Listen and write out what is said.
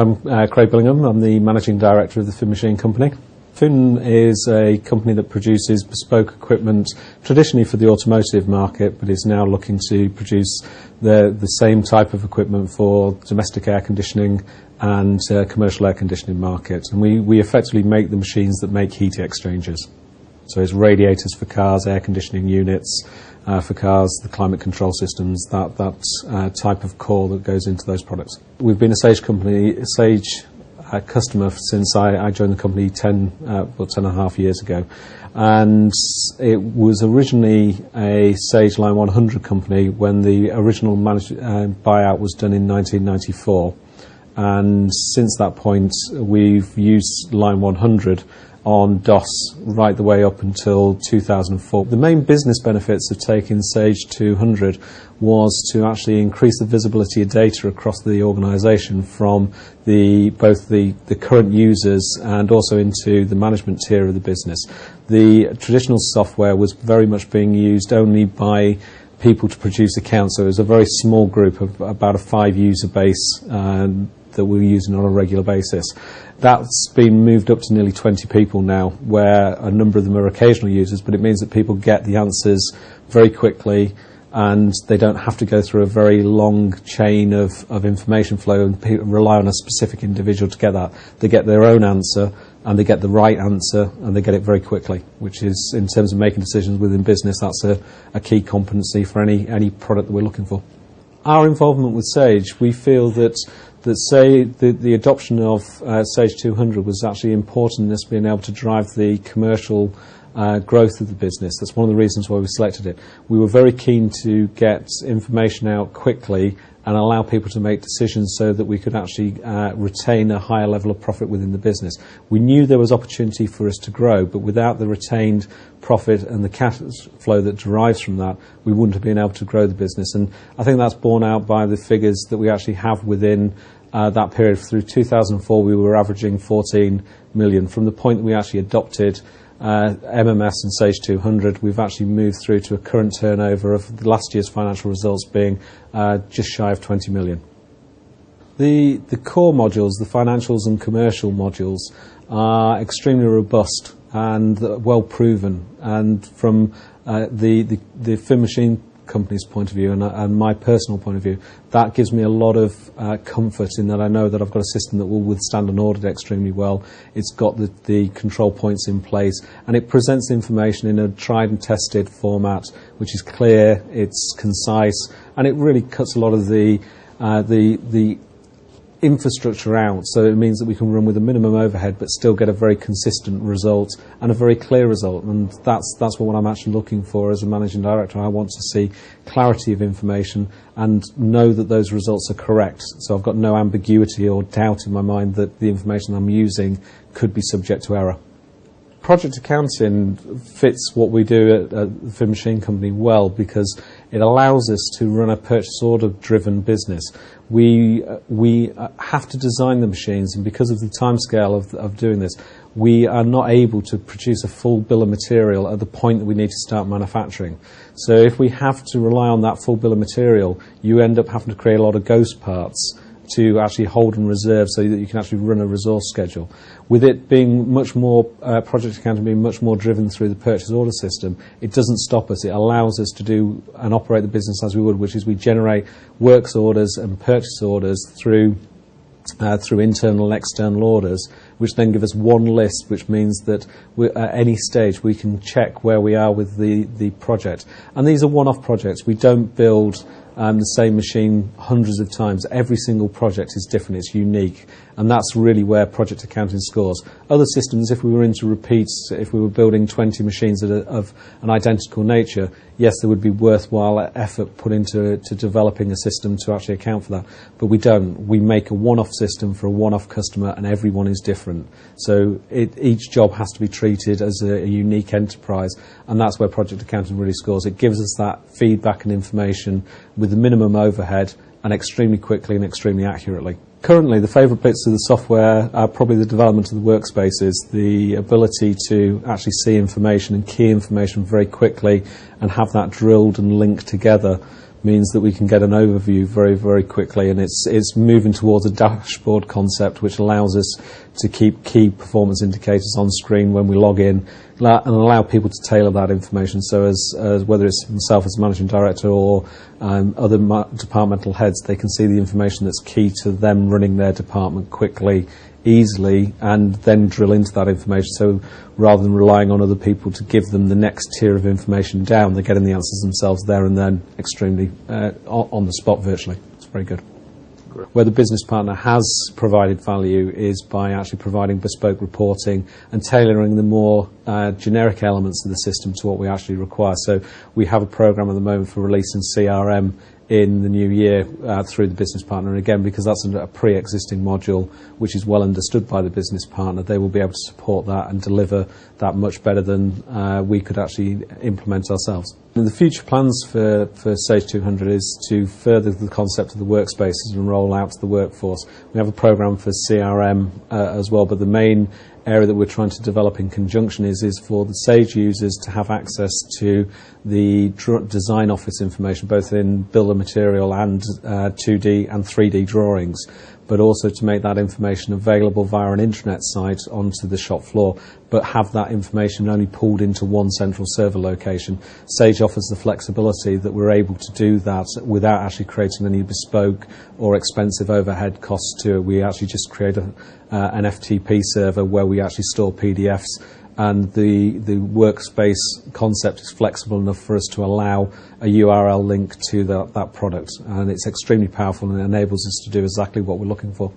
I'm Craig Billingham. I'm the Managing Director of the Fin Machine Company. Fin is a company that produces bespoke equipment traditionally for the automotive market, but is now looking to produce the same type of equipment for domestic air conditioning and commercial air conditioning market. And we effectively make the machines that make heat exchangers. So it's radiators for cars, air conditioning units for cars, the climate control systems, that type of core that goes into those products. We've been a Sage customer since I joined the company 10 and a half years ago, and it was originally a Sage Line 100 company when the original buyout was done in 1994, and since that point we've used Line 100 on DOS right the way up until 2004. The main business benefits of taking Sage 200 was to actually increase the visibility of data across the organisation from both the current users and also into the management tier of the business. The traditional software was very much being used only by people to produce accounts, so it was a very small group of about a 5-user base that we're using on a regular basis. That's been moved up to nearly 20 people now, where a number of them are occasional users, but it means that people get the answers very quickly and they don't have to go through a very long chain of information flow and rely on a specific individual to get that. They get their own answer and they get the right answer and they get it very quickly, which is, in terms of making decisions within business, that's a key competency for any product that we're looking for. Our involvement with Sage, we feel that the adoption of Sage 200 was actually important in us being able to drive the commercial growth of the business. That's one of the reasons why we selected it. We were very keen to get information out quickly and allow people to make decisions so that we could actually retain a higher level of profit within the business. We knew there was opportunity for us to grow, but without the retained profit and the cash flow that derives from that, we wouldn't have been able to grow the business. And I think that's borne out by the figures that we actually have within that period. Through 2004, we were averaging 14 million. From the point that we actually adopted MMS and Sage 200, we've actually moved through to a current turnover of last year's financial results being just shy of 20 million. The core modules, the financials and commercial modules, are extremely robust and well proven, and from the Fin Machine Company's point of view and my personal point of view, that gives me a lot of comfort in that I know that I've got a system that will withstand an audit extremely well. It's got the control points in place, and it presents information in a tried and tested format, which is clear, it's concise, and it really cuts a lot of the infrastructure out, so it means that we can run with a minimum overhead but still get a very consistent result and a very clear result. And that's what I'm actually looking for as a managing director. I want to see clarity of information and know that those results are correct, so I've got no ambiguity or doubt in my mind that the information I'm using could be subject to error. Project accounting fits what we do at the Fin Machine Company well, because it allows us to run a purchase order driven business. We have to design the machines, and because of the timescale of doing this, we are not able to produce a full bill of material at the point that we need to start manufacturing. So if we have to rely on that full bill of material, you end up having to create a lot of ghost parts to actually hold in reserve so that you can actually run a resource schedule. With it being much more, project accounting being much more driven through the purchase order system, it doesn't stop us. It allows us to do and operate the business as we would, which is we generate works orders and purchase orders through internal and external orders, which then give us one list, which means that at any stage we can check where we are with the project. And these are one-off projects. We don't build the same machine hundreds of times. Every single project is different, it's unique, and that's really where project accounting scores. Other systems, if we were into repeats, if we were building 20 machines of an identical nature, yes, there would be worthwhile effort put into developing a system to actually account for that, but we don't. We make a one-off system for a one-off customer, and everyone is different, so each job has to be treated as a unique enterprise, and that's where project accounting really scores. It gives us that feedback and information with the minimum overhead and extremely quickly and extremely accurately. Currently, the favourite bits of the software are probably the development of the workspaces, the ability to actually see information and key information very quickly and have that drilled and linked together means that we can get an overview very, very quickly, and it's moving towards a dashboard concept which allows us to keep key performance indicators on screen when we log in, and allow people to tailor that information. So as whether it's myself as managing director or other departmental heads, they can see the information that's key to them running their department quickly, easily, and then drill into that information. So rather than relying on other people to give them the next tier of information down, they're getting the answers themselves there and then, extremely on the spot virtually. It's very good. Where the business partner has provided value is by actually providing bespoke reporting and tailoring the more generic elements of the system to what we actually require. So we have a program at the moment for releasing CRM in the new year through the business partner, and again, because that's a pre-existing module which is well understood by the business partner, they will be able to support that and deliver that much better than we could actually implement ourselves. And the future plans for Sage 200 is to further the concept of the workspaces and roll out to the workforce. We have a program for CRM as well, but the main area that we're trying to develop in conjunction is for the Sage users to have access to the design office information, both in bill of material and 2D and 3D drawings, but also to make that information available via an intranet site onto the shop floor, but have that information only pulled into one central server location. Sage offers the flexibility that we're able to do that without actually creating any bespoke or expensive overhead costs to it. We actually just create an FTP server where we actually store PDFs, and the workspace concept is flexible enough for us to allow a URL link to that product, and it's extremely powerful and enables us to do exactly what we're looking for.